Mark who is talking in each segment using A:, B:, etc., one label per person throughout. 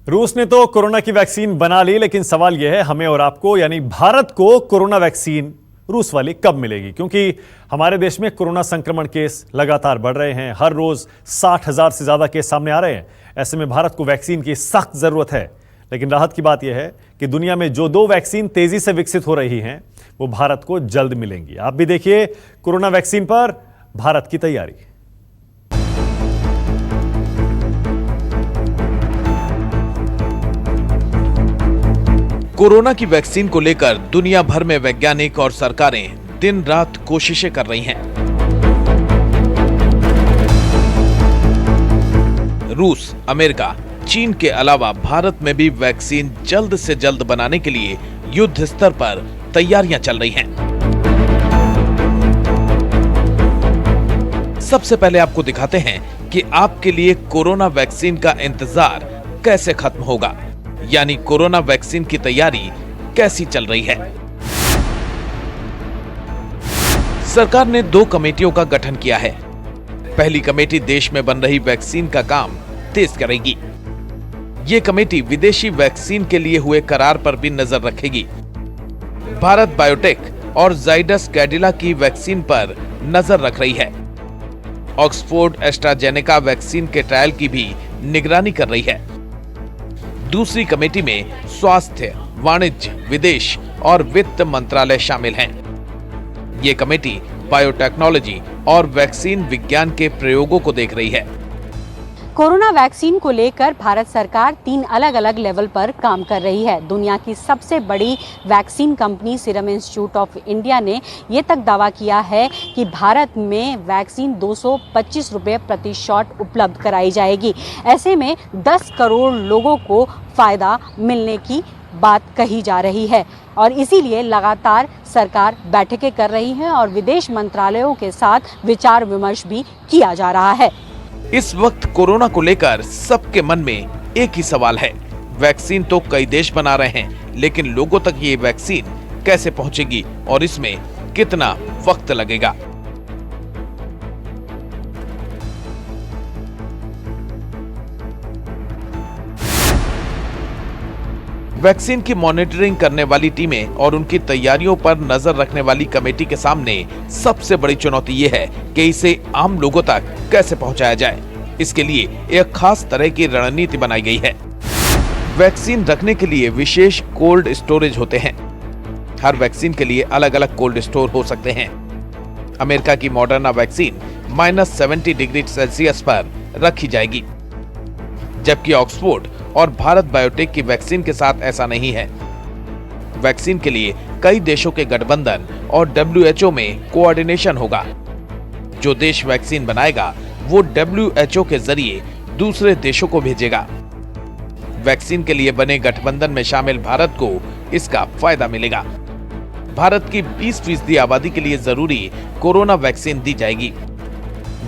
A: रूस ने तो कोरोना की वैक्सीन बना ली, लेकिन सवाल यह है हमें और आपको यानी भारत को कोरोना वैक्सीन रूस वाली कब मिलेगी? क्योंकि हमारे देश में कोरोना संक्रमण केस लगातार बढ़ रहे हैं। हर रोज 60,000 से ज्यादा केस सामने आ रहे हैं। ऐसे में भारत को वैक्सीन की सख्त जरूरत है। लेकिन राहत की बात यह है कि दुनिया में जो 2 वैक्सीन तेजी से विकसित हो रही हैं वो भारत को जल्द मिलेंगी। आप भी देखिए कोरोना वैक्सीन पर भारत की तैयारी।
B: कोरोना की वैक्सीन को लेकर दुनिया भर में वैज्ञानिक और सरकारें दिन रात कोशिशें कर रही हैं। रूस, अमेरिका, चीन के अलावा भारत में भी वैक्सीन जल्द से जल्द बनाने के लिए युद्ध स्तर पर तैयारियां चल रही हैं। सबसे पहले आपको दिखाते हैं कि आपके लिए कोरोना वैक्सीन का इंतजार कैसे खत्म होगा, यानी कोरोना वैक्सीन की तैयारी कैसी चल रही है। सरकार ने 2 कमेटियों का गठन किया है। पहली कमेटी देश में बन रही वैक्सीन का काम तेज करेगी। ये कमेटी विदेशी वैक्सीन के लिए हुए करार पर भी नजर रखेगी। भारत बायोटेक और जाइडस कैडिला की वैक्सीन पर नजर रख रही है। ऑक्सफोर्ड एस्ट्राजेनेका वैक्सीन के ट्रायल की भी निगरानी कर रही है। दूसरी कमेटी में स्वास्थ्य, वाणिज्य, विदेश और वित्त मंत्रालय शामिल हैं। ये कमेटी बायोटेक्नोलॉजी और वैक्सीन विज्ञान के प्रयोगों को देख रही है।
C: कोरोना वैक्सीन को लेकर भारत सरकार 3 अलग अलग लेवल पर काम कर रही है। दुनिया की सबसे बड़ी vaccine company serum institute of India ने ये तक दावा किया है कि भारत में वैक्सीन 225 रुपये प्रति शॉट उपलब्ध कराई जाएगी। ऐसे में 10 करोड़ लोगों को फायदा मिलने की बात कही जा रही है और इसीलिए लगातार सरकार बैठकें कर रही है और विदेश मंत्रालयों के साथ विचार विमर्श भी किया जा रहा है।
B: इस वक्त कोरोना को लेकर सबके मन में एक ही सवाल है। वैक्सीन तो कई देश बना रहे हैं, लेकिन लोगों तक ये वैक्सीन कैसे पहुंचेगी और इसमें कितना वक्त लगेगा? वैक्सीन की मॉनिटरिंग करने वाली टीमें और उनकी तैयारियों पर नजर रखने वाली कमेटी के सामने सबसे बड़ी चुनौती ये है कि इसे आम लोगों तक कैसे पहुंचाया जाए। इसके लिए एक खास तरह की रणनीति बनाई गई है। वैक्सीन रखने के लिए विशेष कोल्ड स्टोरेज होते हैं। हर वैक्सीन के लिए अलग अलग कोल्ड स्टोर हो सकते हैं। अमेरिका की मॉडर्ना वैक्सीन -70 डिग्री सेल्सियस पर रखी जाएगी, जबकि ऑक्सफोर्ड और भारत बायोटेक की वैक्सीन के साथ ऐसा नहीं है। वैक्सीन के लिए कई देशों के गठबंधन और WHO में कोऑर्डिनेशन होगा। जो देश वैक्सीन बनाएगा वो WHO के जरिए दूसरे देशों को भेजेगा। वैक्सीन के लिए बने गठबंधन में शामिल भारत को इसका फायदा मिलेगा। भारत की 20% आबादी के लिए जरूरी कोरोना वैक्सीन दी जाएगी,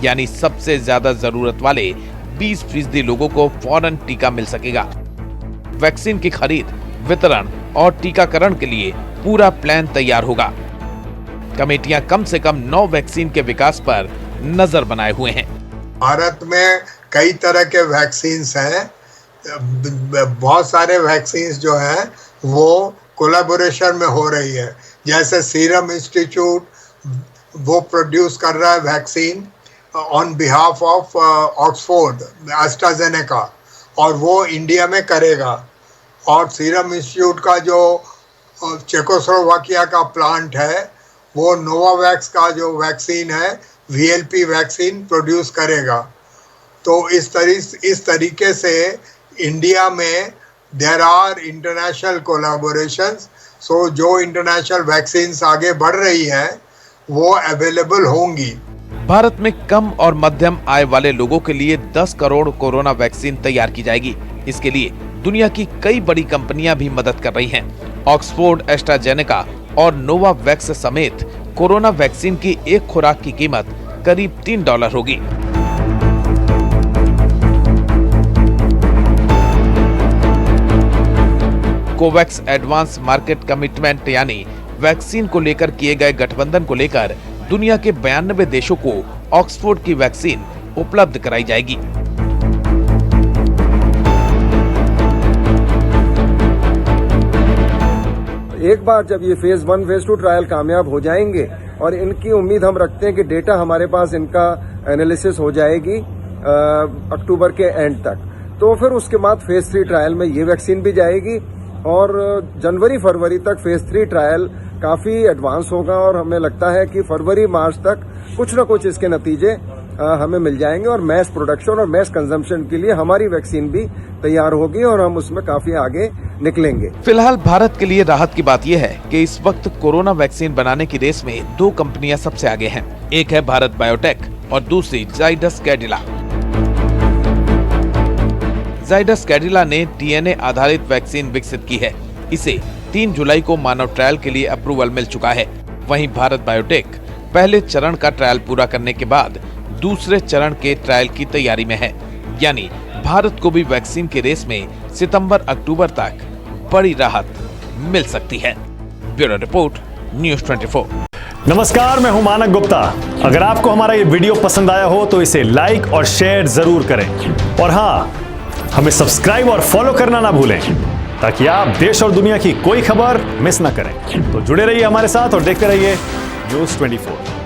B: यानी सबसे ज्यादा जरूरत वाले 20% लोगों को फौरन टीका मिल सकेगा। वैक्सीन की खरीद, वितरण और टीकाकरण के लिए पूरा प्लान तैयार होगा। कमेटियां कम से कम 9 वैक्सीन के विकास पर नजर बनाए हुए हैं।
D: भारत में कई तरह के वैक्सीन्स हैं। बहुत सारे वैक्सीन्स जो हैं वो कोलैबोरेशन में हो रही है। जैसे सीरम इंस्टीट्यूट वो प्रोड्यूस कर रहा है vaccine on behalf of Oxford AstraZeneca, और वो इंडिया में करेगा। और सीरम इंस्टीट्यूट का जो चेकोस्लोवाकिया का प्लांट है वो नोवावैक्स का जो वैक्सीन है VLP वैक्सीन प्रोड्यूस करेगा। तो इस तरीके से इंडिया में देयर आर इंटरनेशनल कोलैबोरेशंस। सो जो इंटरनेशनल वैक्सीन्स आगे बढ़ रही है वो अवेलेबल होंगी।
B: भारत में कम और मध्यम आय वाले लोगों के लिए 10 करोड़ कोरोना वैक्सीन तैयार की जाएगी। इसके लिए दुनिया की कई बड़ी कंपनियां भी मदद कर रही हैं। ऑक्सफोर्ड एस्ट्राजेनेका और नोवावैक्स समेत कोरोना वैक्सीन की एक खुराक की कीमत करीब $3 होगी। कोवैक्स एडवांस मार्केट कमिटमेंट यानी वैक्सीन को लेकर किए गए गठबंधन को लेकर दुनिया के 92 देशों को ऑक्सफोर्ड की वैक्सीन उपलब्ध कराई जाएगी।
E: एक बार जब ये फेज 1 फेज 2 ट्रायल कामयाब हो जाएंगे और इनकी उम्मीद हम रखते हैं कि डेटा हमारे पास इनका एनालिसिस हो जाएगी अक्टूबर के एंड तक, तो फिर उसके बाद फेज 3 ट्रायल में ये वैक्सीन भी जाएगी और जनवरी फरवरी तक फेज 3 ट्रायल काफी एडवांस होगा और हमें लगता है कि फरवरी मार्च तक कुछ न कुछ इसके नतीजे हमें मिल जाएंगे और मैस प्रोडक्शन और मैस कंजम्पशन के लिए हमारी वैक्सीन भी तैयार होगी और हम उसमें काफी आगे निकलेंगे।
B: फिलहाल भारत के लिए राहत की बात यह है कि इस वक्त कोरोना वैक्सीन बनाने की रेस में 2 कंपनियां सबसे आगे हैं। एक है भारत बायोटेक और दूसरी जाइडस कैडिला। जाइडस कैडिला ने डीएनए आधारित वैक्सीन विकसित की है। इसे 3 जुलाई को मानव ट्रायल के लिए अप्रूवल मिल चुका है। वहीं भारत बायोटेक पहले चरण का ट्रायल पूरा करने के बाद दूसरे चरण के ट्रायल की तैयारी में है। यानी भारत को भी वैक्सीन के रेस में सितंबर अक्टूबर तक बड़ी राहत मिल सकती है। Bureau report, news 24।
A: नमस्कार, मैं हूं मानक गुप्ता। अगर आपको हमारा ये वीडियो पसंद आया हो तो इसे लाइक और शेयर जरूर करें और हाँ, हमें सब्सक्राइब और फॉलो करना ना भूलें ताकि आप देश और दुनिया की कोई खबर मिस ना करें। तो जुड़े रहिए हमारे साथ और देखते रहिए न्यूज़ 24।